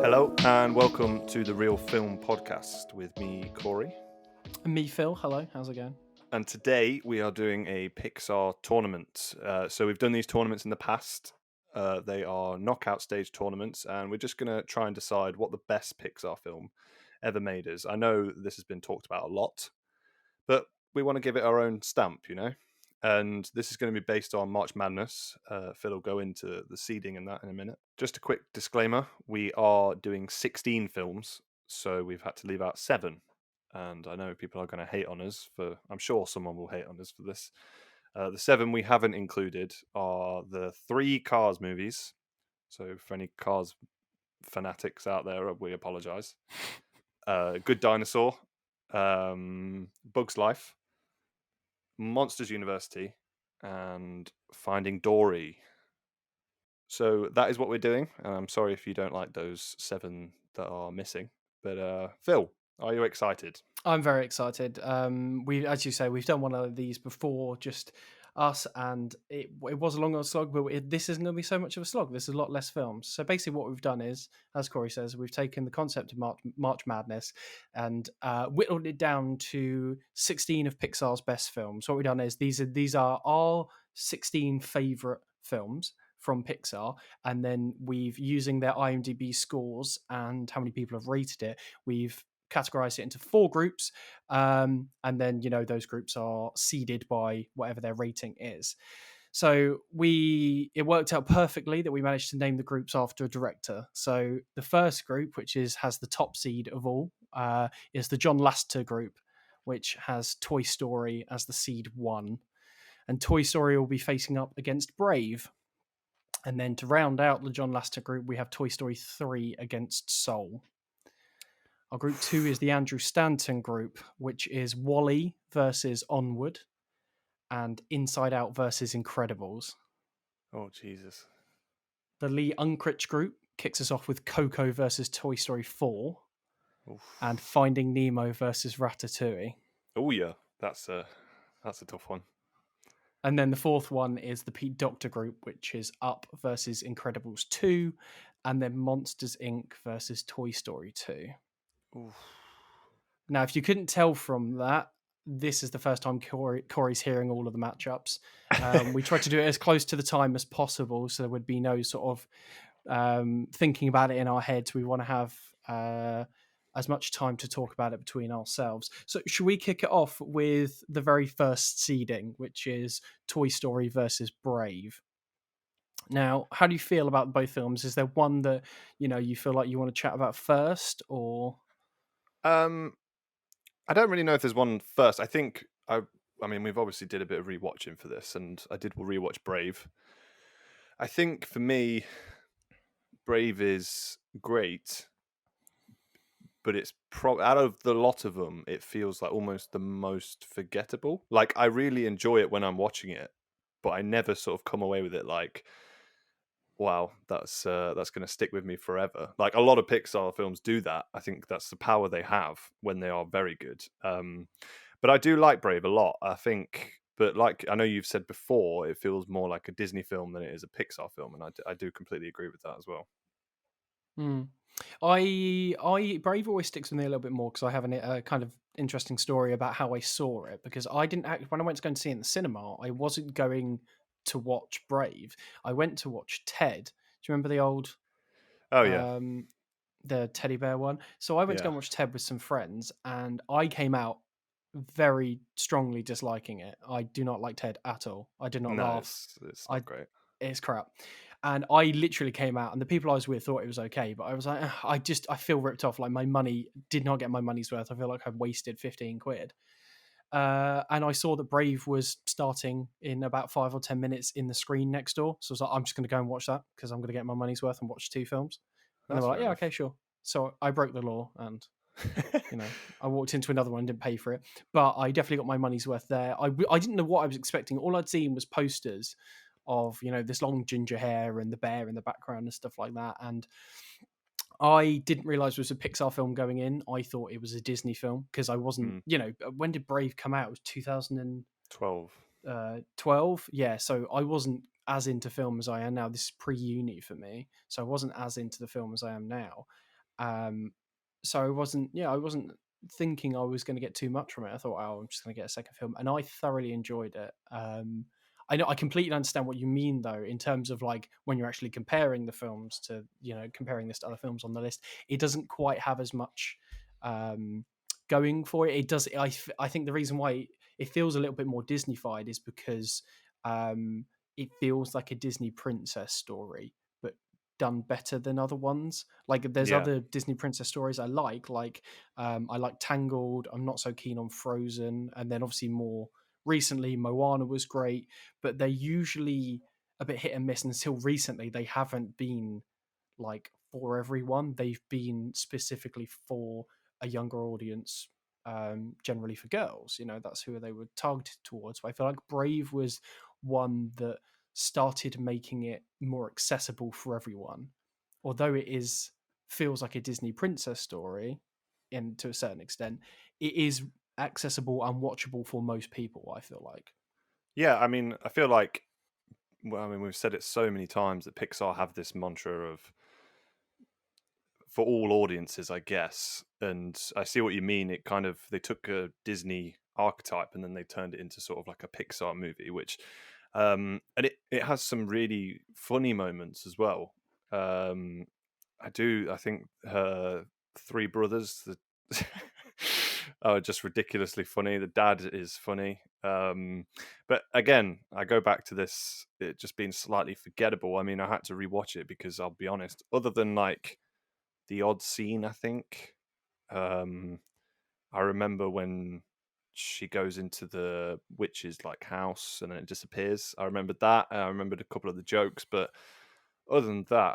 Hello and welcome to the Real Film Podcast with me, Corey. And me, Phil. Hello, how's it going? And today we are doing a Pixar tournament. So we've done these tournaments in the past. They are knockout stage tournaments, and we're just going to try and decide what the best Pixar film ever made is. I know this has been talked about a lot, but we want to give it our own stamp, And this is going to be based on March Madness. Phil will go into the seeding and that in a minute. Just a quick disclaimer, we are doing 16 films, so we've had to leave out 7. And I know people are going to hate on us I'm sure someone will hate on us for this. The 7 we haven't included are the 3 Cars movies. So for any Cars fanatics out there, we apologise. Good Dinosaur, Bug's Life, Monsters University, and Finding Dory. So that is what we're doing. I'm sorry if you don't like those 7 that are missing. But Phil, are you excited? I'm very excited. As you say, we've done one of these before, just us, and it was a long slog, but this isn't going to be so much of a slog. This is a lot less films. So basically, what we've done is, as Corey says, we've taken the concept of March Madness and whittled it down to 16 of Pixar's best films. What we've done is these are our 16 favorite films from Pixar, and then we've, using their IMDb scores and how many people have rated it, we've categorize it into 4 groups, and then those groups are seeded by whatever their rating is. So it worked out perfectly that we managed to name the groups after a director. So the first group, which has the top seed of all, is the John Lasseter group, which has Toy Story as the seed 1, and Toy Story will be facing up against Brave. And then to round out the John Lasseter group, we have Toy Story 3 against Soul. Our group 2 is the Andrew Stanton group, which is Wall-E versus Onward and Inside Out versus Incredibles. Oh, Jesus. The Lee Unkrich group kicks us off with Coco versus Toy Story 4 and Finding Nemo versus Ratatouille. Oh, yeah. That's a tough one. And then the fourth one is the Pete Docter group, which is Up versus Incredibles 2, and then Monsters, Inc. versus Toy Story 2. Oof. Now, if you couldn't tell from that, this is the first time Corey's hearing all of the matchups. We tried to do it as close to the time as possible, so there would be no sort of thinking about it in our heads. We want to have as much time to talk about it between ourselves. So should we kick it off with the very first seeding, which is Toy Story versus Brave? Now, how do you feel about both films? Is there one that you feel like you want to chat about first, or? I don't really know if there's one first. I think I mean we've obviously did a bit of rewatching for this, and I did rewatch Brave. I think for me, Brave is great, but it's out of the lot of them, it feels like almost the most forgettable. Like I really enjoy it when I'm watching it, but I never sort of come away with it like, wow, that's going to stick with me forever. Like a lot of Pixar films do that. I think that's the power they have when they are very good. But I do like Brave a lot. I think, but like I know you've said before, it feels more like a Disney film than it is a Pixar film, and I do completely agree with that as well. I Brave always sticks with me a little bit more because I have a kind of interesting story about how I saw it, because I didn't when I went to go and see it in the cinema, I wasn't going to watch Brave. I went to watch Ted. Do you remember the old Oh yeah, the teddy bear one? So I went to go and watch Ted with some friends, and I came out very strongly disliking it. I do not like Ted at all. I did not laugh. It's not great. It's crap. And I literally came out, and the people I was with thought it was okay, but I was like, I feel ripped off. Like my money did not get my money's worth. I feel like I've wasted 15 quid. And I saw that Brave was starting in about 5 or 10 minutes in the screen next door. So I was like, I'm just going to go and watch that because I'm going to get my money's worth and watch 2 films. And they were like, yeah, okay, sure. So I broke the law, and I walked into another one and didn't pay for it. But I definitely got my money's worth there. I didn't know what I was expecting. All I'd seen was posters of this long ginger hair and the bear in the background and stuff like that, and I didn't realize it was a Pixar film going in. I thought it was a Disney film because I wasn't when did Brave come out? It was 2012. 12, yeah, so I wasn't as into film as I am now. This is pre-uni for me, so I wasn't as into the film as I am now. Um, so I wasn't thinking I was going to get too much from it. I thought, oh, I'm just going to get a second film, and I thoroughly enjoyed it. I know I completely understand what you mean though, in terms of like when you're actually comparing the films to, comparing this to other films on the list. It doesn't quite have as much um, going for it. It does. I think the reason why it feels a little bit more Disneyfied is because it feels like a Disney princess story, but done better than other ones. Like there's Yeah. other Disney princess stories like I like Tangled. I'm not so keen on Frozen, and then obviously more recently Moana was great, but they're usually a bit hit and miss. Until recently, they haven't been like for everyone. They've been specifically for a younger audience, generally for girls. That's who they were targeted towards. But I feel like Brave was one that started making it more accessible for everyone. Although it is feels like a Disney princess story, and to a certain extent, it is accessible and watchable for most people. I feel like. Yeah, I mean, I feel like, well, I mean, we've said it so many times that Pixar have this mantra of for all audiences, I guess. And I see what you mean. It kind of they took a Disney archetype and then they turned it into sort of like a Pixar movie, which and it has some really funny moments as well. Um I think her three brothers are just ridiculously funny. The dad is funny. But again, I go back to this it just being slightly forgettable. I mean, I had to rewatch it because I'll be honest, other than like the odd scene, I think. Um, I remember when she goes into the witch's like house and then it disappears. I remembered that. I remembered a couple of the jokes, but other than that,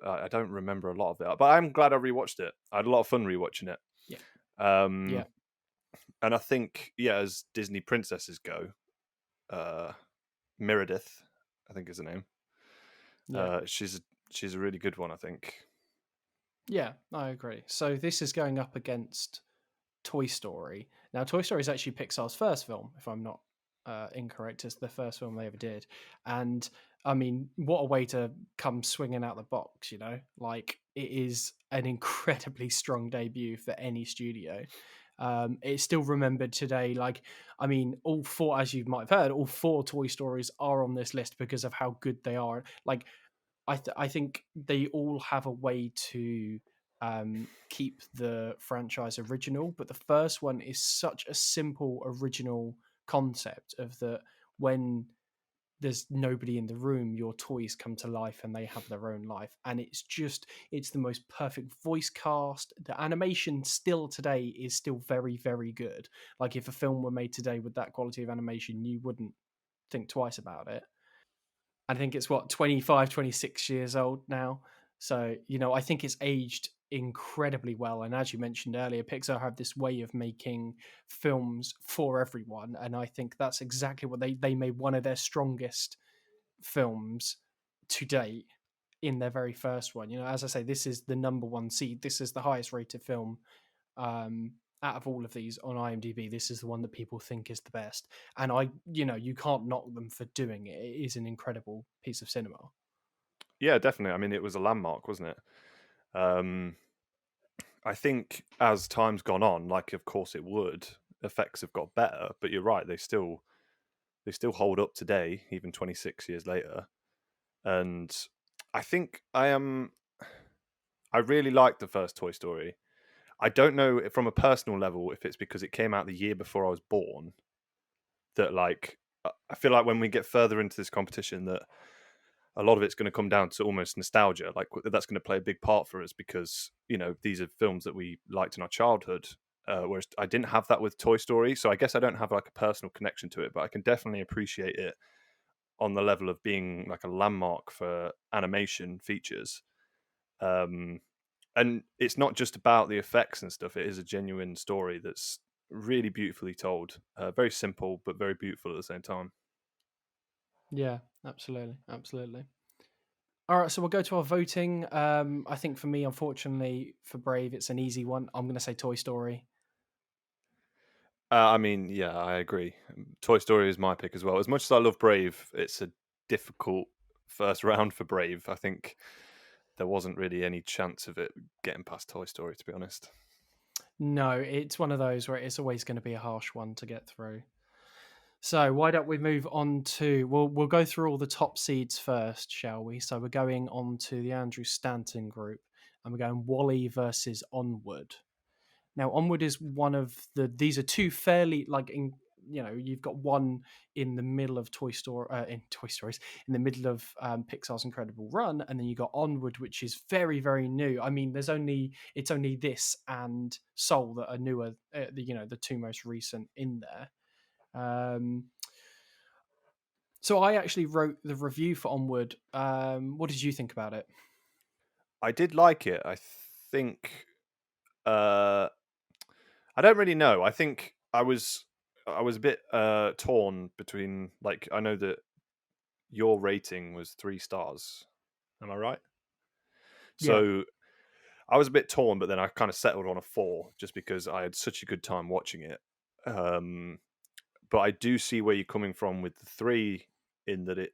I don't remember a lot of it. But I'm glad I rewatched it. I had a lot of fun rewatching it. Yeah, Um, yeah, and I think yeah, as Disney princesses go, uh, Meredith, I think is her name. yeah. She's a really good one, I think. Yeah, I agree. So this is going up against Toy Story. Now, Toy Story is actually Pixar's first film, if I'm not incorrect. It's the first film they ever did. And I mean, what a way to come swinging out the box, you know? Like, it is an incredibly strong debut for any studio. It's still remembered today. Like, I mean, all four, as you might have heard, all four Toy Stories are on this list because of how good they are. Like, I think they all have a way to keep the franchise original, but the first one is such a simple original concept of that when there's nobody in the room, your toys come to life and they have their own life, and it's the most perfect voice cast. The animation still today is still very very good. Like if a film were made today with that quality of animation, you wouldn't think twice about it. I think it's what 25, 26 years old now. So, I think it's aged incredibly well. And as you mentioned earlier, Pixar have this way of making films for everyone. And I think that's exactly what they made one of their strongest films to date in their very first one. As I say, this is the number one seed. This is the highest rated film um, out of all of these on IMDb. This is the one that people think is the best, and you can't knock them for doing it. It is an incredible piece of cinema. Yeah, definitely. I mean, it was a landmark, wasn't it? Um, I think as time's gone on, like of course it would, effects have got better, but you're right, they still hold up today, even 26 years later. And I think I really liked the first Toy Story. I don't know from a personal level if it's because it came out the year before I was born that like I feel like when we get further into this competition that a lot of it's going to come down to almost nostalgia. Like that's going to play a big part for us because these are films that we liked in our childhood. Whereas I didn't have that with Toy Story, so I guess I don't have like a personal connection to it, but I can definitely appreciate it on the level of being like a landmark for animation features. Um, and it's not just about the effects and stuff; it is a genuine story that's really beautifully told. Very simple, but very beautiful at the same time. Yeah, absolutely, absolutely. All right, so we'll go to our voting. I think for me, unfortunately, for Brave, it's an easy one. I'm going to say Toy Story. I mean, yeah, I agree. Toy Story is my pick as well. As much as I love Brave, it's a difficult first round for Brave. I think there wasn't really any chance of it getting past Toy Story, to be honest. No, it's one of those where it's always going to be a harsh one to get through. So why don't we move on to we'll go through all the top seeds first, shall we? So we're going on to the Andrew Stanton group, and we're going Wally versus Onward. Now, Onward is one of the. These are two fairly like in. You've got one in the middle of Toy Story, in Toy Stories, in the middle of Pixar's incredible run, and then you got Onward, which is very, very new. I mean, it's only this and Soul that are newer. The two most recent in there. So I actually wrote the review for Onward. What did you think about it? I did like it. I think uh, I don't really know. I think I was a bit torn between, like, I know that your rating was 3 stars. Am I right? Yeah, So I was a bit torn, but then I kind of settled on a 4 just because I had such a good time watching it. Um, but I do see where you're coming from with the 3, in that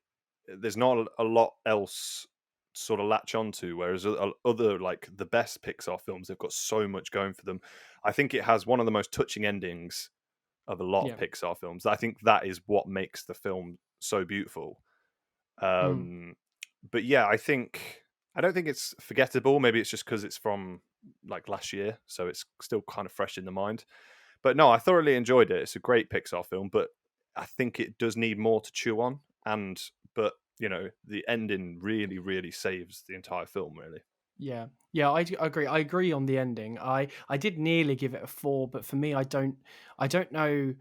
there's not a lot else to sort of latch onto, whereas other, like the best Pixar films, they've got so much going for them. I think it has one of the most touching endings of a lot of yeah, Pixar films. I think that is what makes the film so beautiful. mm, Um, but yeah, I don't think it's forgettable. Maybe it's just because it's from like last year, so it's still kind of fresh in the mind. But no, I thoroughly enjoyed it. It's a great Pixar film, but I think it does need more to chew on. But the ending really, really saves the entire film. Really, yeah, yeah. Agree. I agree on the ending. I did nearly give it a 4, but for me, I don't know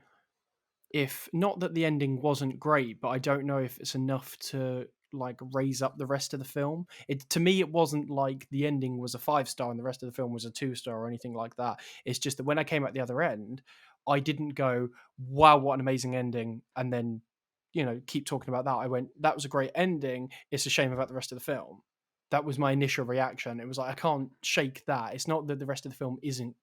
if not that the ending wasn't great, but I don't know if it's enough to like raise up the rest of the film. It to me, it wasn't like the ending was a 5 star and the rest of the film was a 2 star or anything like that. It's just that when I came out the other end, I didn't go, "Wow, what an amazing ending!" and then keep talking about that. I went, "That was a great ending. It's a shame about the rest of the film." That was my initial reaction. It was like I can't shake that. It's not that the rest of the film isn't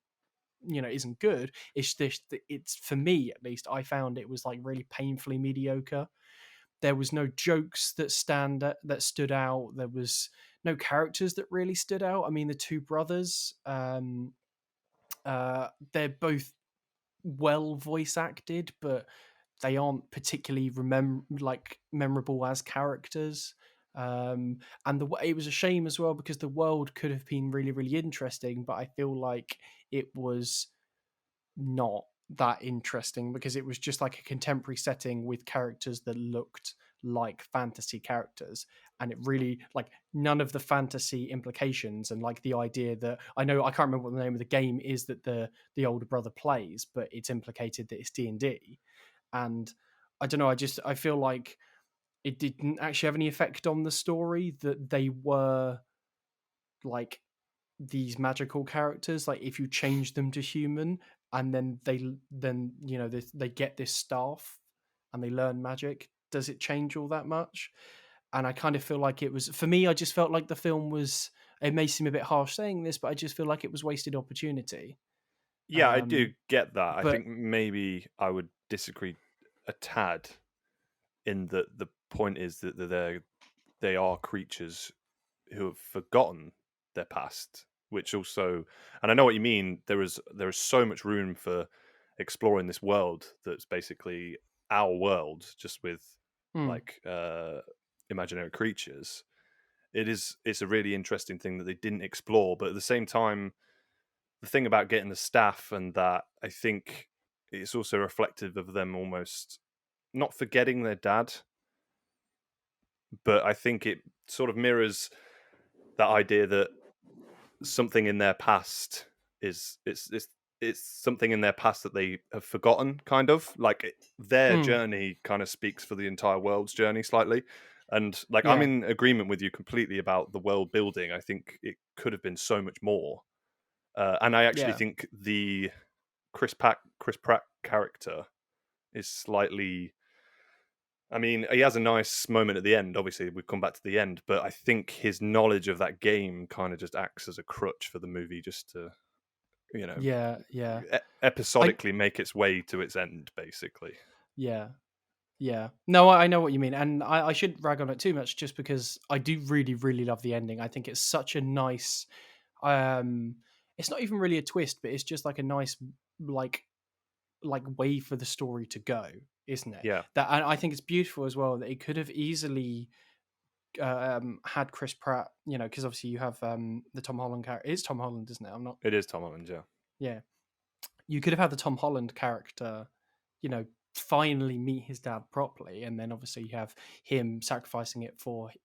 good. It's just that it's for me at least. I found it was like really painfully mediocre. There was no jokes that stood out. There was no characters that really stood out. I mean, the two brothers, they're both well voice acted, but they aren't particularly memorable as characters. And it was a shame as well because the world could have been really, really interesting, but I feel like it was not that interesting because it was just like a contemporary setting with characters that looked like fantasy characters, and it really like none of the fantasy implications and like the idea that I can't remember what the name of the game is that the older brother plays, but it's implicated that it's D&D. And I don't know, I feel like it didn't actually have any effect on the story that they were like these magical characters. Like if you change them to human and then they get this staff and they learn magic, does it change all that much? And I kind of feel like it was for me, I just felt like the film was, it may seem a bit harsh saying this, but I just feel like it was wasted opportunity. yeah, I do um get that. I but think maybe I would disagree a tad, in that the point is that they are creatures who have forgotten their past, which also, and I know what you mean. There is so much room for exploring this world that's basically our world, just with mm, like imaginary creatures. It's a really interesting thing that they didn't explore, but at the same time, the thing about getting the staff and that, I think it's also reflective of them almost not forgetting their dad, but I think it sort of mirrors that idea that something in their past is it's something in their past that they have forgotten, kind of like their mm, journey kind of speaks for the entire world's journey slightly. And like, I'm yeah, in agreement with you completely about the world building. I think it could have been so much more. And I actually yeah, think the Chris Pratt character is slightly, I mean, he has a nice moment at the end. Obviously, we've come back to the end, but I think his knowledge of that game kind of just acts as a crutch for the movie, just to, you know, yeah, yeah. I episodically make its way to its end, basically. Yeah. Yeah. No, I know what you mean, and I shouldn't rag on it too much just because I do really, really love the ending. I think it's such a nice, um it's not even really a twist, but it's just like a nice, like way for the story to go, isn't it? Yeah, That, and I think it's beautiful as well that it could have easily had Chris Pratt, because obviously you have the Tom Holland character. It is Tom Holland, isn't it? I'm not. it is Tom Holland. Yeah, Yeah, you could have had the Tom Holland character, finally meet his dad properly, and then obviously you have him sacrificing it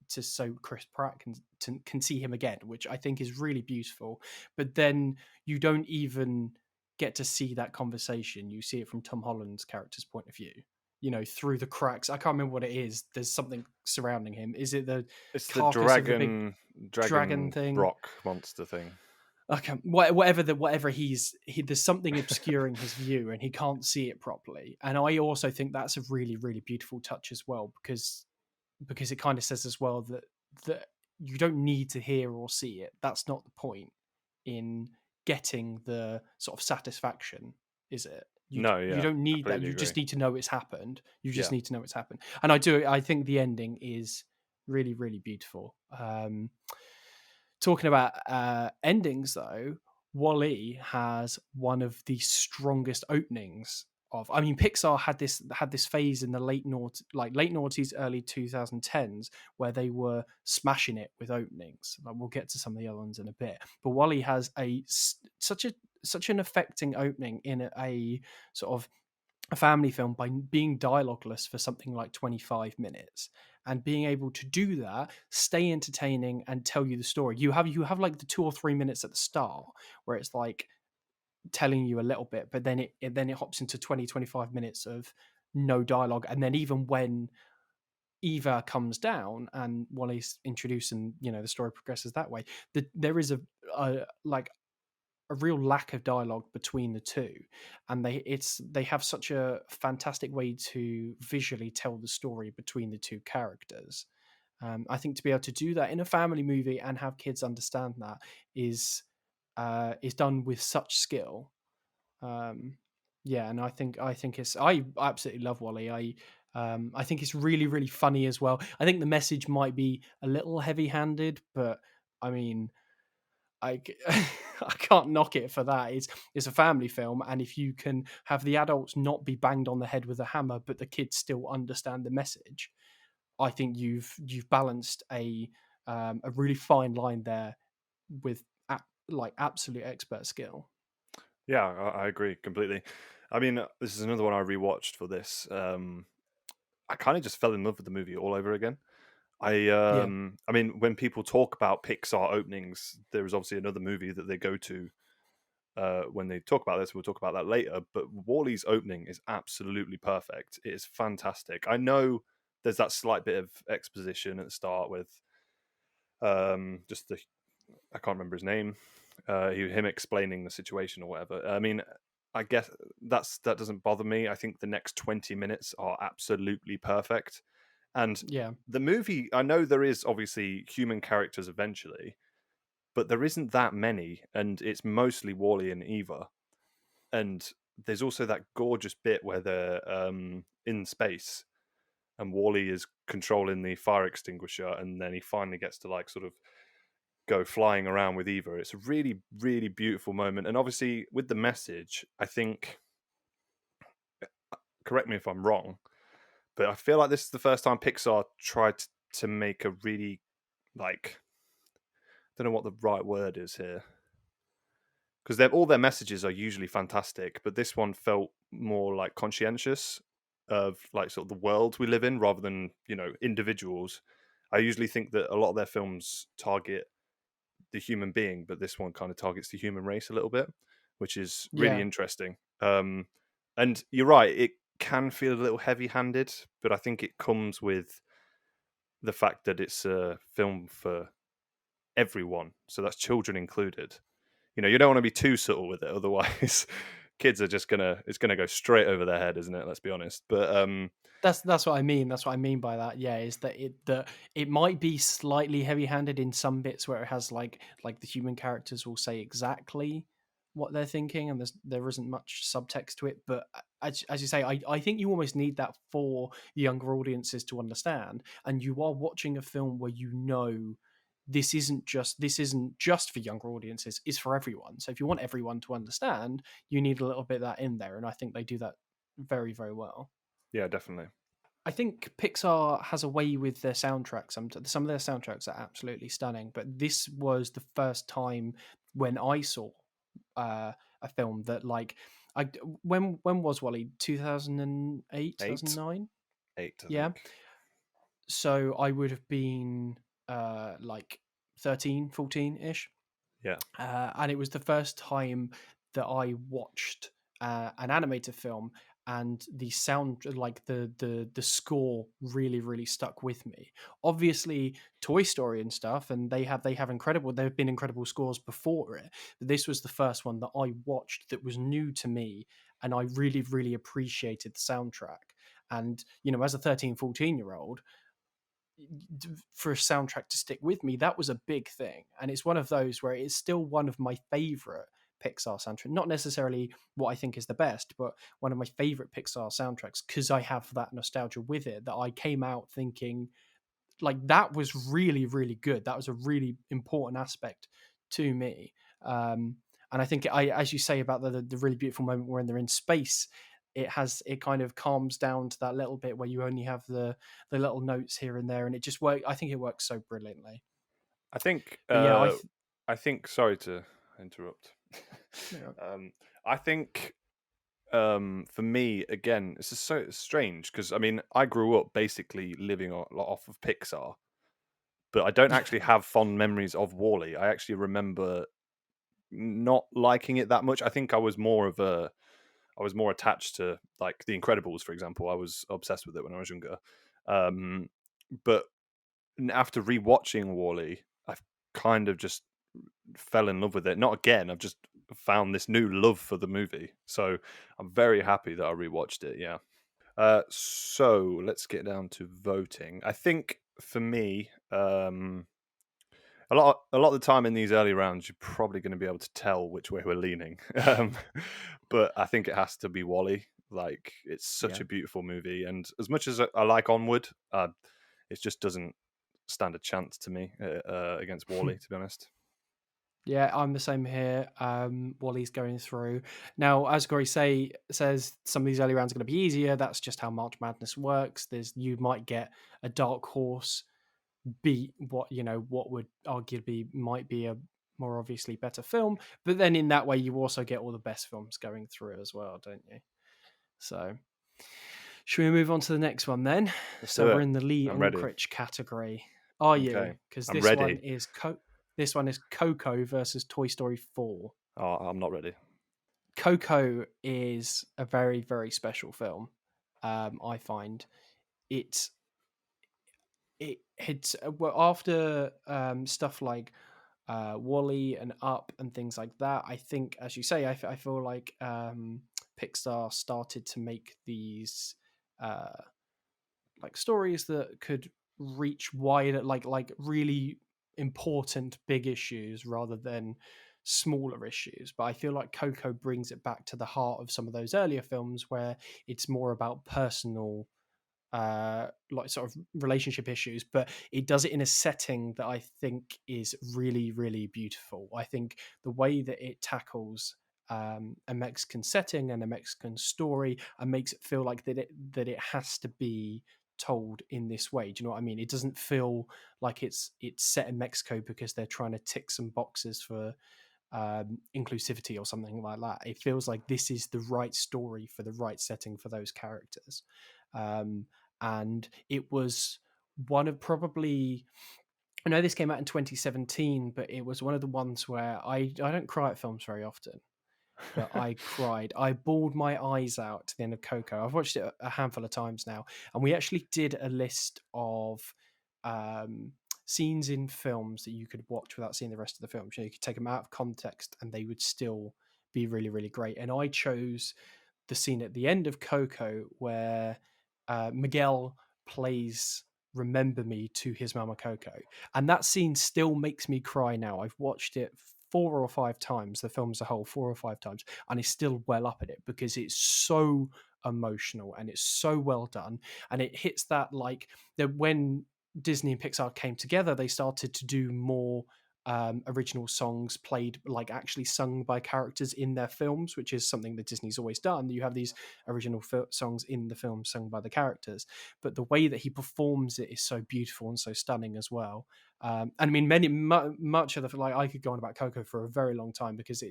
so Chris Pratt can see him again, which I think is really beautiful. But then you don't even get to see that conversation. You see it from Tom Holland's character's point of view. Through the cracks. I can't remember what it is. There's something surrounding him. Is it the it's the carcass of the big dragon dragon thing? rock monster thing. Okay, whatever there's something obscuring his view and he can't see it properly. And I also think that's a really, really beautiful touch as well, because it kind of says as well that you don't need to hear or see it. That's not the point in getting the sort of satisfaction, is it? No, You yeah, don't need that. completely You agree. just need to know it's happened. You just Yeah, need to know it's happened. And I think the ending is really, really beautiful. Talking about endings, though, Wall-E has one of the strongest openings of. I mean, Pixar had this phase in the late noughties, early 2010s, where they were smashing it with openings. Like, we'll get to some of the other ones in a bit, but Wall-E has such an affecting opening in a sort of a family film by being dialogueless for something like 25 minutes, and being able to do that, stay entertaining and tell you the story. You have like the 2 or 3 minutes at the start where it's like telling you a little bit, but then it hops into 20-25 minutes of no dialogue. And then even when Eva comes down and Wally's introduced, and the story progresses that way, there is like a real lack of dialogue between the two, and they have such a fantastic way to visually tell the story between the two characters. I think to be able to do that in a family movie and have kids understand that is done with such skill. um yeah, and I absolutely love Wally. I think it's really, really funny as well. I think the message might be a little heavy handed, but I mean, I I can't knock it for that. It's a family film, and if you can have the adults not be banged on the head with a hammer, but the kids still understand the message, I think you've balanced a really fine line there with absolute expert skill. yeah, I agree completely. I mean, this is another one I rewatched for this. I kind of just fell in love with the movie all over again. Yeah, I mean, when people talk about Pixar openings, there is obviously another movie that they go to when they talk about this. We'll talk about that later. But Wall-E's opening is absolutely perfect. It is fantastic. I know there's that slight bit of exposition at the start with just the I can't remember his name. Him explaining the situation or whatever. I mean, I guess that doesn't bother me. I think the next 20 minutes are absolutely perfect. And yeah, the movie, I know there is obviously human characters eventually, but there isn't that many, and it's mostly Wally and Eva. And there's also that gorgeous bit where they're in space, and Wally is controlling the fire extinguisher, and then he finally gets to like sort of go flying around with Eva. It's a really, really beautiful moment. And obviously, with the message, I think, correct me if I'm wrong, but I feel like this is the first time Pixar tried to make a really, like, I don't know what the right word is here. Because all their messages are usually fantastic, but this one felt more like conscientious of like sort of the world we live in rather than, individuals. I usually think that a lot of their films target the human being, but this one kind of targets the human race a little bit, which is really yeah. interesting. And you're right, it can feel a little heavy-handed, but I think it comes with the fact that it's a film for everyone, so that's children included. You don't want to be too subtle with it, otherwise, kids are just it's gonna go straight over their head, isn't it? Let's be honest. But That's what I mean. That's what I mean by that. Yeah, is that it might be slightly heavy-handed in some bits where it has like the human characters will say exactly what they're thinking, and there isn't much subtext to it. But as you say, I think you almost need that for younger audiences to understand. And you are watching a film where you know this isn't just for younger audiences; it's for everyone. So if you want everyone to understand, you need a little bit of that in there, and I think they do that very very well. Yeah, definitely. I think Pixar has a way with their soundtracks. Some of their soundtracks are absolutely stunning, but this was the first time when I saw a film that like I when was Wally 2008 Eight, 2009? eight, I Yeah, think. so I would have been like 13, 14 ish. Yeah, And it was the first time that I watched an animated film, and the sound, like the score, really really stuck with me. Obviously, Toy Story and stuff, and they have incredible. There have been incredible scores before it, but this was the first one that I watched that was new to me, and I really really appreciated the soundtrack. And as a 13, 14 year old, for a soundtrack to stick with me, that was a big thing. And it's one of those where it's still one of my favorite Pixar soundtrack. Not necessarily what I think is the best, but one of my favorite Pixar soundtracks because I have that nostalgia with it that I came out thinking like that was really really good. That was a really important aspect to me. And I think as you say about the really beautiful moment when they're in space, it kind of calms down to that little bit where you only have the little notes here and there, and it just work. I think it works so brilliantly. I think. But yeah, I think. Sorry to interrupt. yeah, um, I think for me again, this is so strange because I mean I grew up basically living off of Pixar, but I don't actually have fond memories of Wall-E. I actually remember not liking it that much. I think I was more attached to like The Incredibles, for example. I was obsessed with it when I was younger. Um, but after rewatching Wall-E, I've kind of just fell in love with it. Not again. I've just found this new love for the movie. So I'm very happy that I rewatched it. Yeah. So let's get down to voting. I think for me, a lot of the time in these early rounds, you're probably going to be able to tell which way we're leaning. But I think it has to be Wally. Like it's such yeah. a beautiful movie, and as much as I like Onward, it just doesn't stand a chance to me against Wally. To be honest. Yeah, I'm the same here. Wally's going through now. As Gory says, some of these early rounds are going to be easier. That's just how March Madness works. You might get a dark horse beat what would arguably might be a more obviously better film, but then in that way you also get all the best films going through as well, don't you? So should we move on to the next one then? Let's So do we're it. in the Lee I'm ready. Unkrich category. Are you? Okay, Because I'm this one ready. is Coco versus Toy Story 4. Oh, I'm not ready. Coco is a very very special film. I find it it hits well after stuff like Wally and Up and things like that. I think, as you say, I feel like Pixar started to make these uh, like stories that could reach wider, like really important big issues rather than smaller issues. But I feel like Coco brings it back to the heart of some of those earlier films where it's more about personal like sort of relationship issues, but it does it in a setting that I think is really really beautiful. I think the way that it tackles a Mexican setting and a Mexican story and makes it feel like that it has to be told in this way. Do you know what I mean? It doesn't feel like it's set in Mexico because they're trying to tick some boxes for inclusivity or something like that. It feels like this is the right story for the right setting for those characters. Um, and it was one of probably, I know this came out in 2017, but it was one of the ones where I don't cry at films very often, but I cried. I bawled my eyes out to the end of Coco. I've watched it a handful of times now, and we actually did a list of um, scenes in films that you could watch without seeing the rest of the film. So you could take them out of context, and they would still be really, really great. And I chose the scene at the end of Coco where Miguel plays "Remember Me" to his mama Coco, and that scene still makes me cry now. I've watched it 4 or 5 times, the film as a whole, 4 or 5 times, and I still well up at it because it's so emotional and it's so well done, and it hits that like that when Disney and Pixar came together, they started to do more original songs played like actually sung by characters in their films, which is something that Disney's always done. You have these original songs in the film sung by the characters, but the way that he performs it is so beautiful and so stunning as well. And I mean, much of the like I could go on about Coco for a very long time because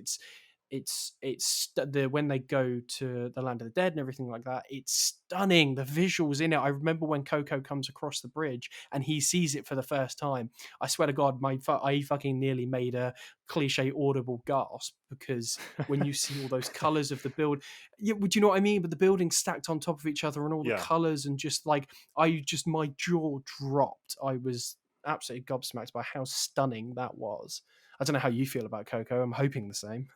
the when they go to the land of the dead and everything like that, it's stunning. The visuals in it, I remember when Coco comes across the bridge and he sees it for the first time. I swear to God, I fucking nearly made a cliche audible gasp because when you see all those colors of the build, yeah, would you know what I mean? But the buildings stacked on top of each other and all the Yeah. colors and just like my jaw dropped. I was absolutely gobsmacked by how stunning that was. I don't know how you feel about Coco. I'm hoping the same.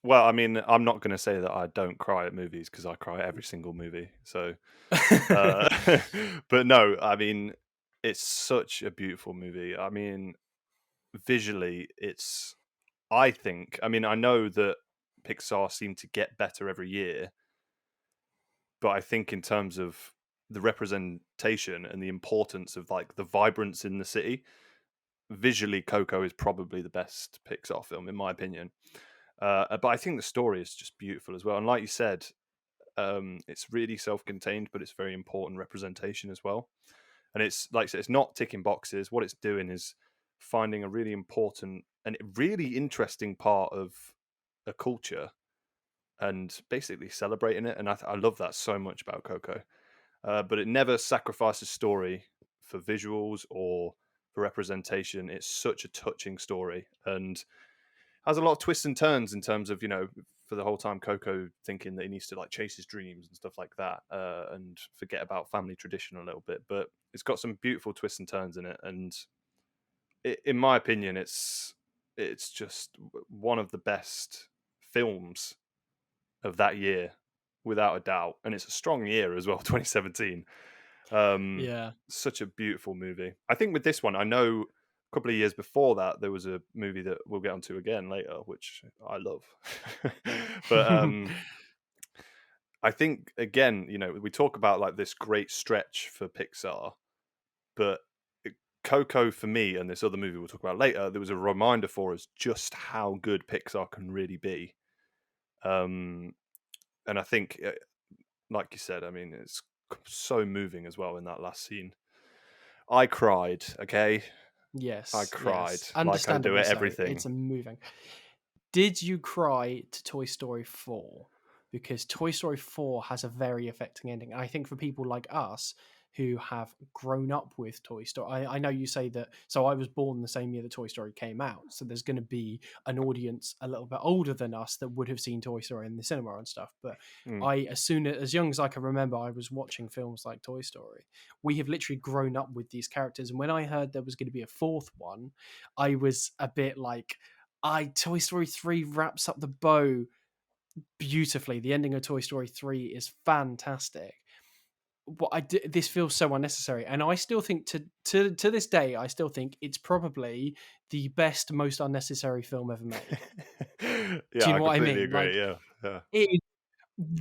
Well, I mean, I'm not going to say that I don't cry at movies because I cry at every single movie. So, uh, but no, I mean, it's such a beautiful movie. I mean, visually, it's. I think. I mean, I know that Pixar seem to get better every year, but I think in terms of the representation and the importance of like the vibrance in the city, visually, Coco is probably the best Pixar film in my opinion. But I think the story is just beautiful as well. And like you said, it's really self-contained, but it's very important representation as well. And it's like I said, it's not ticking boxes. What it's doing is finding a really important and really interesting part of a culture and basically celebrating it. And I love that so much about Coco. But it never sacrifices story for visuals or for representation. It's such a touching story and has a lot of twists and turns in terms of for the whole time Coco thinking that he needs to like chase his dreams and stuff like that, and forget about family tradition a little bit. But it's got some beautiful twists and turns in it, and in my opinion, it's just one of the best films of that year, without a doubt. And it's a strong year as well, 2017. Um, Yeah. Such a beautiful movie. I think with this one, I know a couple of years before that there was a movie that we'll get onto again later, which I love. But I think again, we talk about like this great stretch for Pixar, but Coco for me and this other movie we'll talk about later, there was a reminder for us just how good Pixar can really be. Um, and I think, like you said, I mean, it's so moving as well in that last scene. I cried, okay? I Yes, cried yes. like I do Understandably at so. everything. It's a moving. Did you cry to Toy Story 4? Because Toy Story 4 has a very affecting ending. I think for people like us who have grown up with Toy Story, I know you say that. So I was born the same year that Toy Story came out. So there's going to be an audience a little bit older than us that would have seen Toy Story in the cinema and stuff. But Mm, as young as I can remember, I was watching films like Toy Story. We have literally grown up with these characters. And when I heard there was going to be a fourth one, I was a bit like, Toy Story 3 wraps up the bow beautifully. The ending of Toy Story 3 is fantastic. This feels so unnecessary, and I still think to this day, I still think it's probably the best, most unnecessary film ever made. Do yeah, you I know what I completely mean? agree. Like Yeah, yeah, it is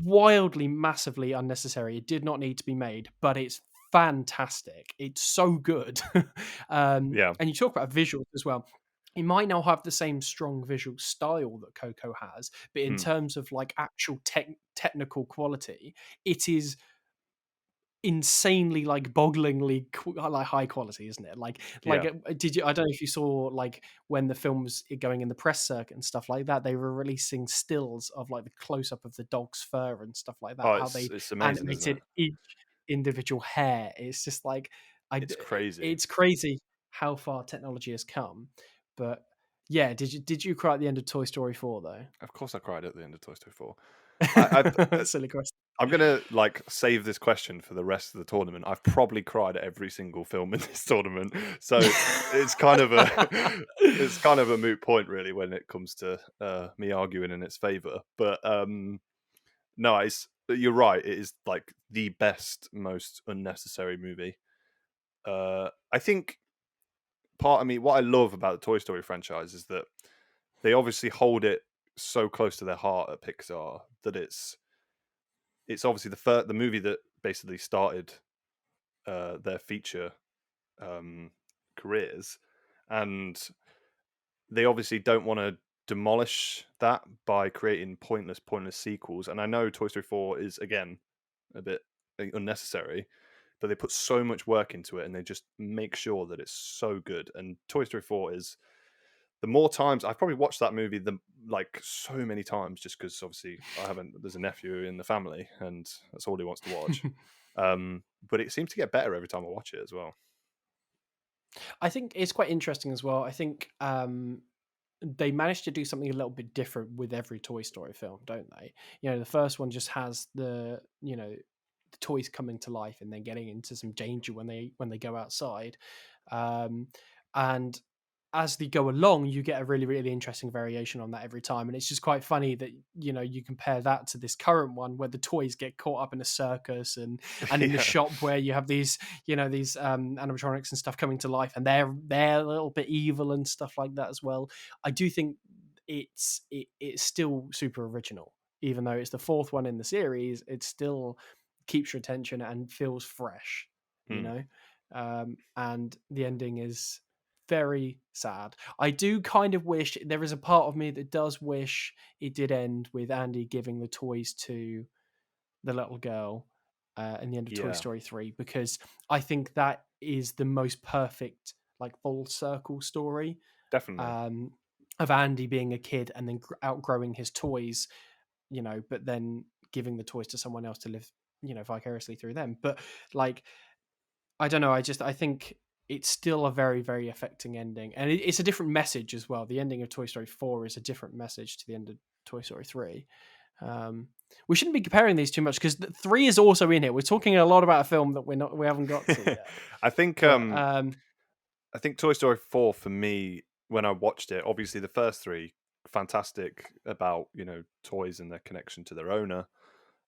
wildly, massively unnecessary. It did not need to be made, but it's fantastic. It's so good. yeah. And you talk about visuals as well. It might not have the same strong visual style that Coco has, but in Mm, terms of like actual technical quality, it is insanely like bogglingly like high quality, isn't it? yeah. Did you? I don't know if you saw like when the film was going in the press circuit and stuff like that. They were releasing stills of like the close up of the dog's fur and stuff like that. Oh, How it's they it's amazing, isn't it? animated each individual hair. It's just like I. It's crazy. It's crazy how far technology has come. But yeah, did you cry at the end of Toy Story 4 Of course, I cried at the end of Toy Story 4. though? Silly question. I'm gonna like save this question for the rest of the tournament. I've probably cried at every single film in this tournament, so it's kind of a it's kind of a moot point really when it comes to me arguing in its favor. But no, you're right. It is like the best, most unnecessary movie. I think part of me, what I love about the Toy Story franchise is that they obviously hold it so close to their heart at Pixar that it's it's obviously the movie that basically started their feature um, careers, and they obviously don't want to demolish that by creating pointless sequels. And I know Toy Story 4 is again a bit unnecessary, but they put so much work into it and they just make sure that it's so good. And Toy Story 4 is the more times I've probably watched that movie, the like so many times, just because obviously I haven't. There's a nephew in the family, and that's all he wants to watch. But it seems to get better every time I watch it as well. I think it's quite interesting as well. I think they managed to do something a little bit different with every Toy Story film, don't they? You know, the first one just has the toys coming to life and then getting into some danger when they go outside, and as they go along, you get a really interesting variation on that every time, and it's just quite funny that you compare that to this current one where the toys get caught up in a circus and in the Yeah, shop where you have these animatronics and stuff coming to life, and they're a little bit evil and stuff like that as well. I do think it's still super original, even though it's the fourth one in the series. It still keeps your attention and feels fresh, you mm, know. And the ending is very sad. I do kind of wish, there is a part of me that does wish it did end with Andy giving the toys to the little girl in the end of Toy yeah, Story 3, because I think that is the most perfect, like, full circle story, definitely. um, of Andy being a kid and then outgrowing his toys, but then giving the toys to someone else to live, vicariously through them. But, like, I don't know. I think it's still a very affecting ending, and it's a different message as well. The ending of Toy Story 4 is a different message to the end of Toy Story 3. Um, we shouldn't be comparing these too much because 3 is also in here. We're talking a lot about a film that we haven't got to yet. I think But I think Toy Story 4 for me, when I watched it, obviously the first three, fantastic about, toys and their connection to their owner,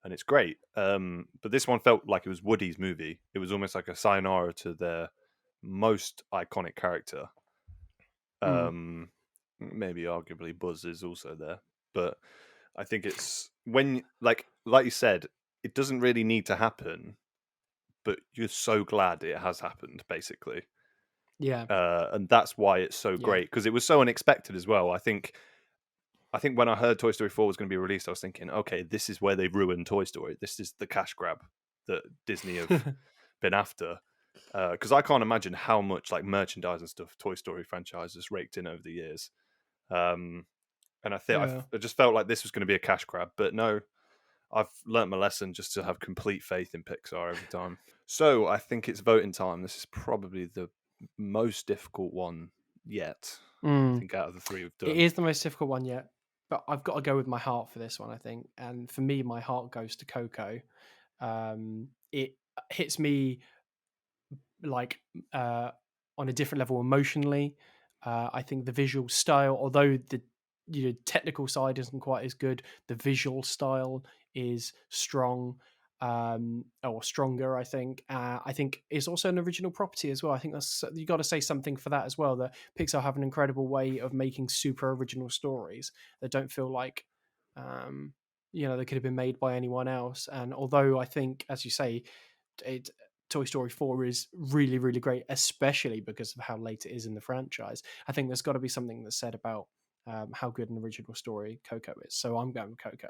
and it's great. But this one felt like it was Woody's movie. It was almost like a sayonara to their most iconic character. mm, Maybe arguably Buzz is also there, but I think it's when like you said, it doesn't really need to happen, but you're so glad it has happened, basically. yeah, And that's why it's so yeah, great because it was so unexpected as well. I think when I heard Toy Story 4 was going to be released, I was thinking, okay, this is where they've ruined Toy Story. This is the cash grab that Disney have been after. Because I can't imagine how much like merchandise and stuff Toy Story franchise has raked in over the years. Um, and yeah. I just felt like this was going to be a cash grab, but no, I've learnt my lesson just to have complete faith in Pixar every time. So I think it's voting time. This is probably the most difficult one yet. I Mm. think out of the three we've It done. is the most difficult one yet, but I've got to go with my heart for this one, I think. And for me, my heart goes to Coco. It hits me like on a different level emotionally. I think the visual style, although the technical side isn't quite as good, the visual style is strong, or stronger. I think it's also an original property as well. I think that's, you got to say something for that as well. That Pixar have an incredible way of making super original stories that don't feel like they could have been made by anyone else. And although I think, as you say, it Toy Story 4 is really great, especially because of how late it is in the franchise. I think there's got to be something that's said about how good an original story Coco is. So I'm going with Coco.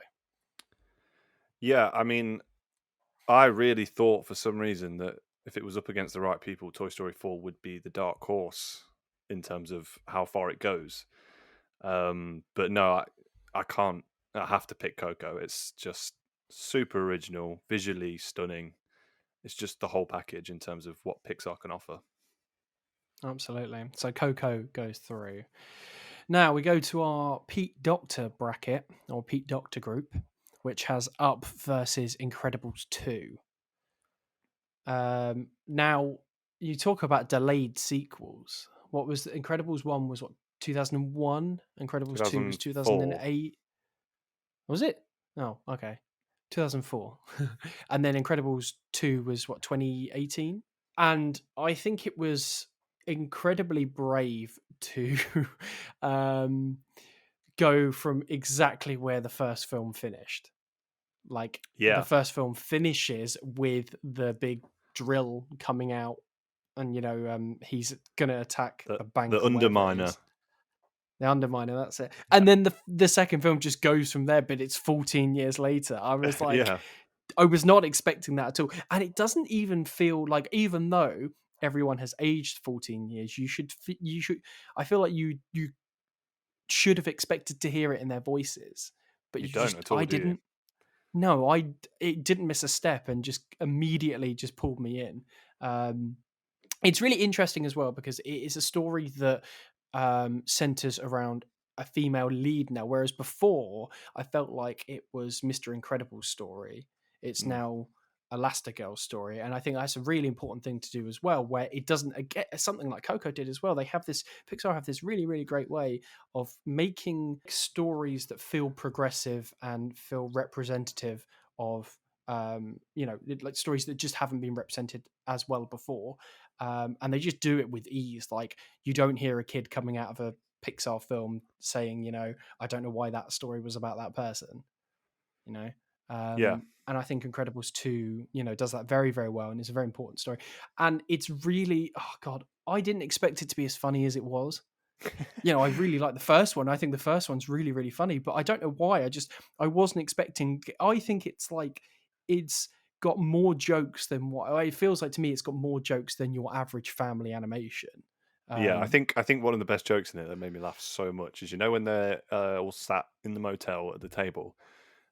Yeah, I mean, I really thought for some reason that if it was up against the right people, Toy Story 4 would be the dark horse in terms of how far it goes. But no, I can't. I have to pick Coco. It's just super original, visually stunning. It's just the whole package in terms of what Pixar can offer. Absolutely. So Coco goes through. Now we go to our Pete Doctor bracket, or Pete Doctor group, which has Up versus Incredibles 2. Now, you talk about delayed sequels. What was Incredibles 1 was what, 2001? Incredibles 2 was 2004. 2008. Was it? Oh, okay. 2004. And then Incredibles 2 was what, 2018? And I think it was incredibly brave to um, go from exactly where the first film finished. Like the Yeah, first film finishes with the big drill coming out, and he's gonna attack the a bank or whatever it Underminer. is. The Underminer, that's it. And then the second film just goes from there, but it's 14 years later. I was like, Yeah, I was not expecting that at all. And it doesn't even feel like, even though everyone has aged 14 years, you should, I feel like you should have expected to hear it in their voices, but you don't at I all, do you? didn't. No, it didn't miss a step and just immediately just pulled me in. Um, it's really interesting as well because it is a story that centers around a female lead now, whereas before I felt like it was Mr. Incredible's story. It's Mm, now Elastigirl's story, and I think that's a really important thing to do as well. Where it doesn't get something like Coco did as well. They have this Pixar have this really really great way of making stories that feel progressive and feel representative of like stories that just haven't been represented as well before, and they just do it with ease. Like you don't hear a kid coming out of a Pixar film saying, I don't know why that story was about that person, you know. yeah. And I think Incredibles 2, does that very, very well, and it's a very important story. And it's really, oh god, I didn't expect it to be as funny as it was. I really like the first one. I think the first one's really, really funny, but I don't know why. I wasn't expecting. I think it's got more jokes than what it feels like to me. It's got more jokes than your average family animation. Yeah, Um, I think one of the best jokes in it that made me laugh so much is when they're all sat in the motel at the table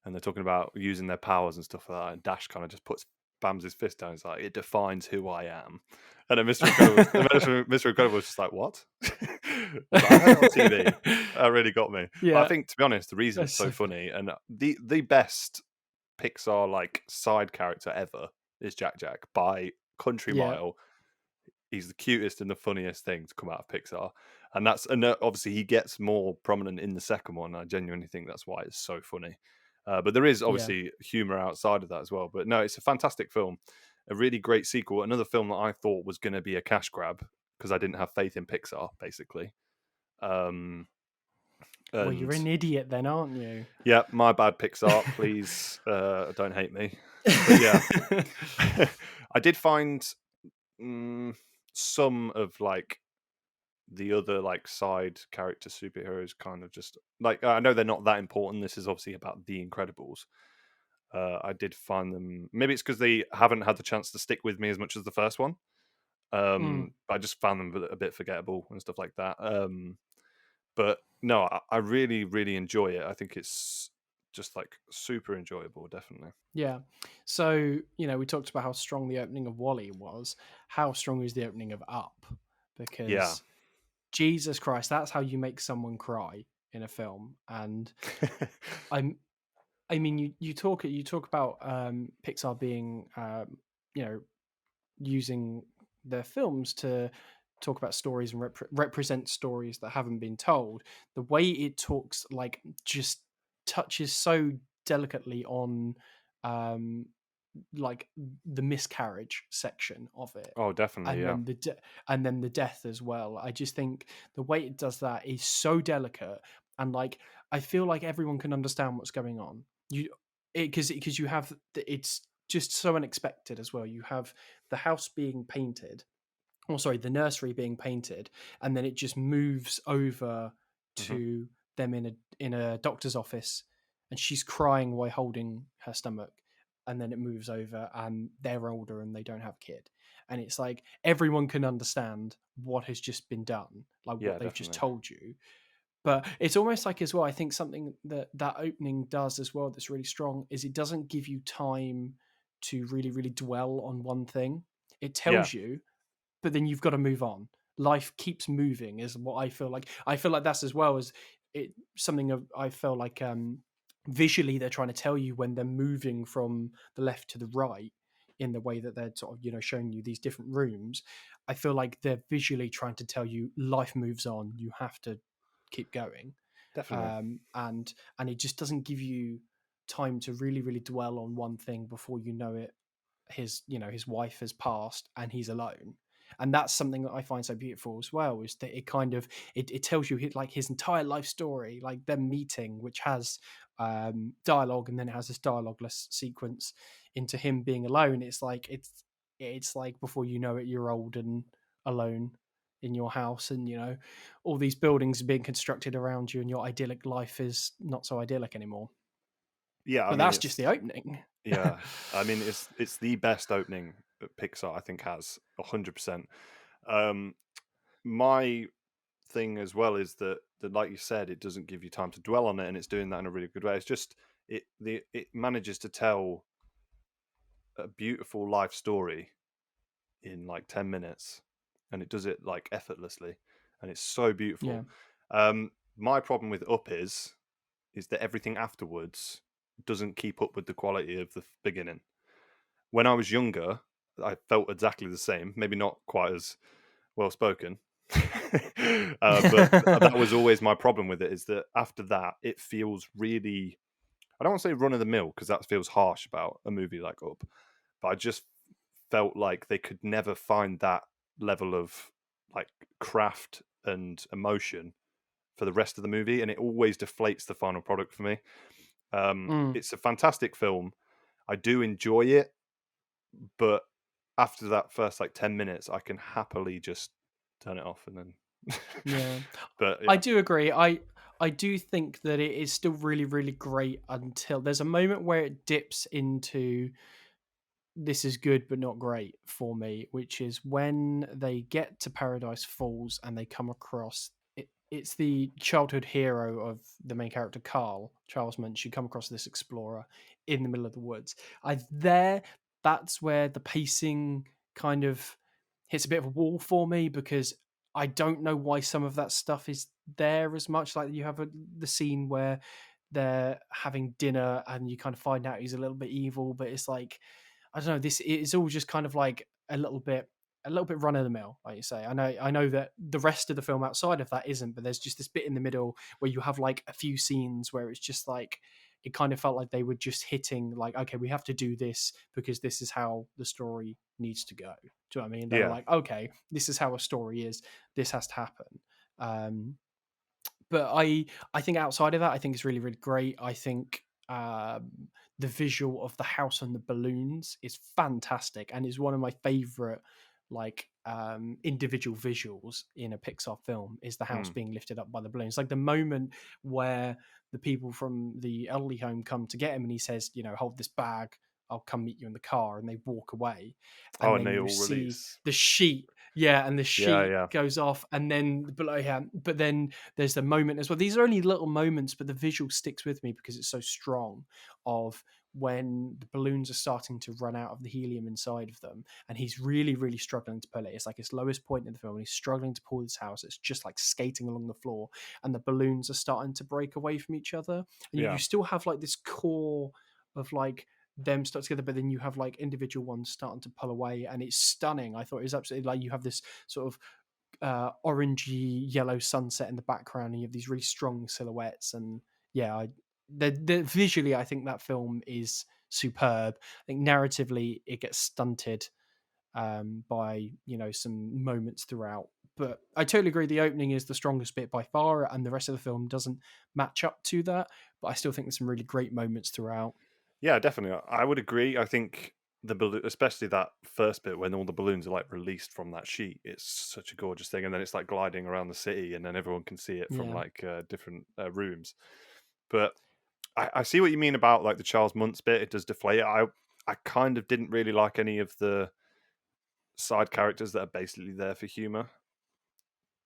and they're talking about using their powers and stuff like that, and Dash kind of just bams his fist down. He's like, "It defines who I am," and then Mr. Incredible was just like, "What?" He's like, "I heard it on TV." That really got me. But I yeah, think, to be honest, the reason that's it's so so good. funny and the best Pixar like side character ever is Jack Jack by country Yeah, mile. He's the cutest and the funniest thing to come out of Pixar, and obviously he gets more prominent in the second one. I genuinely think that's why it's so funny. But there is yeah. obviously humor outside of that as well. But no, it's a fantastic film, a really great sequel. Another film that I thought was going to be a cash grab because I didn't have faith in Pixar, basically. Um, Well, you're and an idiot then, aren't you? yeah, my bad, Pixar. Please don't hate me. But yeah, I did find mm, some of like the other like side character superheroes kind of just like I know they're not that important. This is obviously about the Incredibles. I did find them. Maybe it's because they haven't had the chance to stick with me as much as the first one. Mm, I just found them a bit forgettable and stuff like that. But no, I really really enjoy it. I think it's just like super enjoyable. Definitely. yeah. So, we talked about how strong the opening of Wally was. How strong is the opening of Up? Yeah. Because Jesus Christ, that's how you make someone cry in a film. And I'm I mean, you talk about Pixar being you know using their films to talk about stories and represent stories that haven't been told. The way it talks, like, just touches so delicately on um, like the miscarriage section of it, Oh, definitely. and Yeah. then and then the death as well. I just think the way it does that is so delicate, and like I feel like everyone can understand what's going on. Because you have it's just so unexpected as well. You have the house being painted, or sorry, the nursery being painted, and then it just moves over Hmm. to them in a doctor's office, and she's crying while holding her stomach, and then it moves over, and they're older and they don't have a kid, and it's like everyone can understand what has just been done, like what Yeah, they've just definitely. told you. But it's almost like as well, I think something that opening does as well that's really strong is it doesn't give you time to really really dwell on one thing. It Yeah, tells you, but then you've got to move on. Life keeps moving, is what I feel like. I feel like that's as well as it something of I feel like visually they're trying to tell you when they're moving from the left to the right in the way that they're sort of showing you these different rooms. I feel like they're visually trying to tell you life moves on. You have to keep going, definitely. and it just doesn't give you time to really really dwell on one thing before you know it. His wife has passed and he's alone, and that's something that I find so beautiful as well, is that it kind of it tells you like his entire life story, like them meeting, which has dialogue, and then it has this dialogueless sequence into him being alone. It's like before you know it, you're old and alone in your house, and all these buildings are being constructed around you, and your idyllic life is not so idyllic anymore. Yeah, I But mean that's just it's the opening. yeah, I mean it's the best opening that Pixar I think has 100%. Um, my thing as well is that like you said, it doesn't give you time to dwell on it, and it's doing that in a really good way. It's just it manages to tell a beautiful life story in like 10 minutes, and it does it like effortlessly, and it's so Yeah. beautiful. My problem with Up is that everything afterwards doesn't keep up with the quality of the beginning. When I was younger, I felt exactly the same, maybe not quite as well spoken. But that was always my problem with it, is that after that it feels really, I don't want to say run of the mill because that feels harsh about a movie like Up, but I just felt like they could never find that level of like craft and emotion for the rest of the movie, and it always deflates the final product for me. Mm, It's a fantastic film. I do enjoy it, but after that first like 10 minutes, I can happily just turn it off and then. yeah. But I yeah, do agree. I do think that it is still really, really great until there's a moment where it dips into this is good but not great for me, which is when they get to Paradise Falls and they come across it's the childhood hero of the main character, Carl, Charles Munch. You come across this explorer in the middle of the woods. I there That's where the pacing kind of hits a bit of a wall for me, because I don't know why some of that stuff is there as much. Like you have the scene where they're having dinner and you kind of find out he's a little bit evil, but it's like I don't know. This is all just kind of like a little bit run of the mill, like you say. I know that the rest of the film outside of that isn't, but there's just this bit in the middle where you have like a few scenes where it's just like it kind of felt like they were just hitting like, okay, we have to do this because this is how the story needs to go. Do you know what I mean? They were yeah, like, okay, this is how a story is. This has to happen. Um, but I think outside of that, I think it's really really great. I think the visual of the house and the balloons is fantastic and is one of my favorite like individual visuals in a Pixar film is the house mm. being lifted up by the balloons. Like the moment where the people from the elderly home come to get him and he says, hold this bag, I'll come meet you in the car, and they walk away, Oh, and and then they you all see release. the sheet, yeah, and the Yeah, sheet yeah. goes off, and then below, yeah, but then there's the moment as well. These are only little moments, but the visual sticks with me because it's so strong. Of when the balloons are starting to run out of the helium inside of them, and he's really, really struggling to pull it. It's like his lowest point in the film, and he's struggling to pull this house. It's just like skating along the floor, and the balloons are starting to break away from each other, and you Yeah. still have like this core of like them stuck together, but then you have like individual ones starting to pull away, and it's stunning. I thought it was absolutely like you have this sort of orangey yellow sunset in the background, and you have these really strong silhouettes. And yeah, the visually, I think that film is superb. I think narratively, it gets stunted by some moments throughout. But I totally agree. The opening is the strongest bit by far, and the rest of the film doesn't match up to that. But I still think there's some really great moments throughout. Yeah, definitely. I would agree. I think especially that first bit when all the balloons are like released from that sheet, it's such a gorgeous thing. And then it's like gliding around the city, and then everyone can see it from Yeah. like different rooms. But I see what you mean about like the Charles Muntz bit. It does deflate. I kind of didn't really like any of the side characters that are basically there for humor.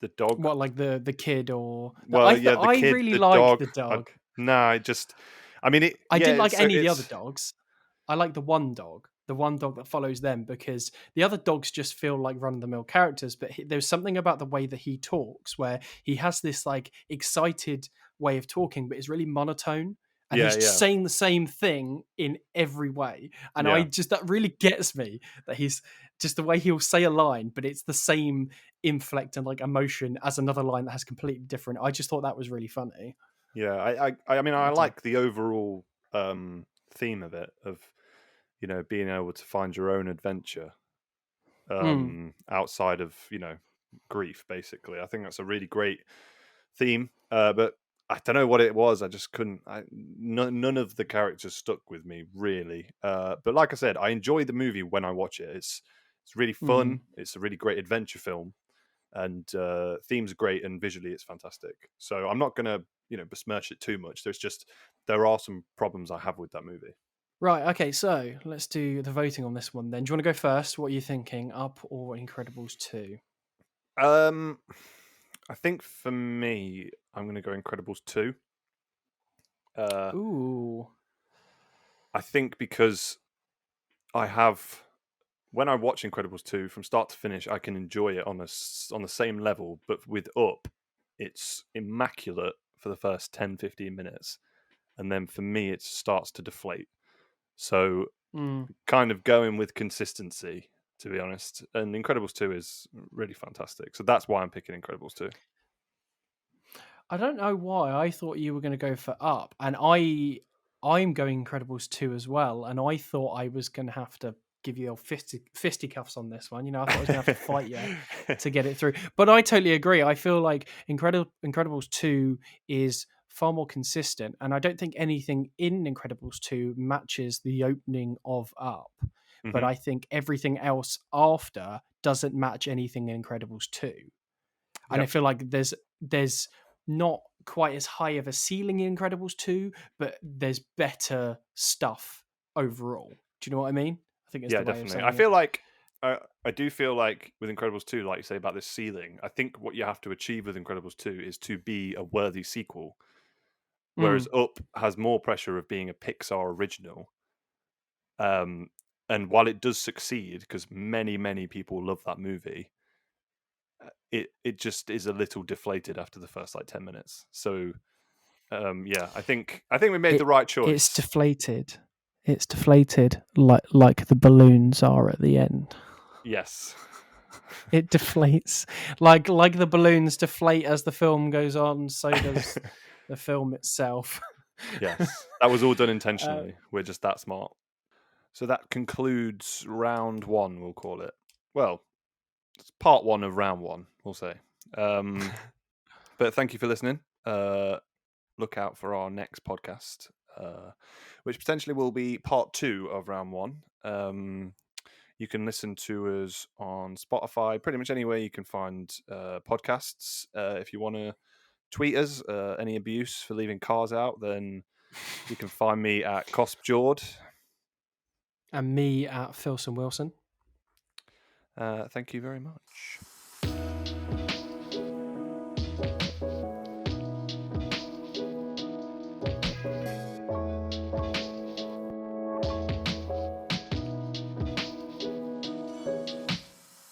The dog, What, like the kid or well, yeah, the I kid, really the like dog. the dog. Nah, I mean, I yeah, didn't like it's so any of the other it's dogs. I like the one dog that follows them, because the other dogs just feel like run of the mill characters. But there's something about the way that he talks, where he has this like excited way of talking, but it's really monotone, and yeah, he's just yeah, saying the same thing in every way. And I yeah. just that really gets me, that he's just the way he'll say a line, but it's the same inflect and like emotion as another line that has completely different. I just thought that was really funny. Yeah, I mean, I But, like the overall theme of it, of being able to find your own adventure mm, outside of grief. Basically, I think that's a really great theme. But I don't know what it was. I just couldn't. None of the characters stuck with me really. But like I said, I enjoy the movie when I watch it. It's really Mm. fun. It's a really great adventure film, and themes are great, and visually it's fantastic. So I'm not gonna besmirch it too much. There are some problems I have with that movie. Right. Okay. So let's do the voting on this one then. Do you want to go first? What are you thinking? Up or Incredibles 2? Um, I think for me, I'm gonna go Incredibles 2. Uh, Ooh. I think because I have when I watch Incredibles 2 from start to finish, I can enjoy it on the same level, but with Up, it's immaculate for the first 10-15 minutes, and then for me it starts to deflate. So Mm. kind of going with consistency, to be honest. And Incredibles 2 is really fantastic. So that's why I'm picking Incredibles 2. I don't know why I thought you were going to go for Up, and I'm going Incredibles 2 as well, and I thought I was going to have to give you fisticuffs on this one. I thought I was going to have to fight you to get it through. But I totally agree. I feel like Incredibles 2 is far more consistent, and I don't think anything in Incredibles 2 matches the opening of Up. But Hmm. I think everything else after doesn't match anything in Incredibles 2. And I Yep. feel like there's not quite as high of a ceiling in Incredibles 2, but there's better stuff overall. Do you know what I mean? I think it's Yeah, the way of definitely. I saying it. feel like I do feel like with Incredibles 2, like you say about this ceiling, I think what you have to achieve with Incredibles 2 is to be a worthy sequel. Whereas Mm. Up has more pressure of being a Pixar original. Um, and while it does succeed, because many people love that movie, it just is a little deflated after the first like 10 minutes. So yeah, I think we made the It right it's choice. deflated. It's deflated like the balloons are at the end. Yes. It deflates like the balloons deflate as the film goes on. So does the film itself. Yes, that was all done uh, intentionally. We're just that smart. So that concludes round one, we'll call it. Well, it's part one of round one, we'll say. But thank you for listening. Look out for our next podcast, which potentially will be part two of round one. You can listen to us on Spotify, pretty much anywhere you can find podcasts. If you want to tweet us any abuse for leaving cars out, then you can find me at CospJord. and me at Philson Wilson. Thank you very much.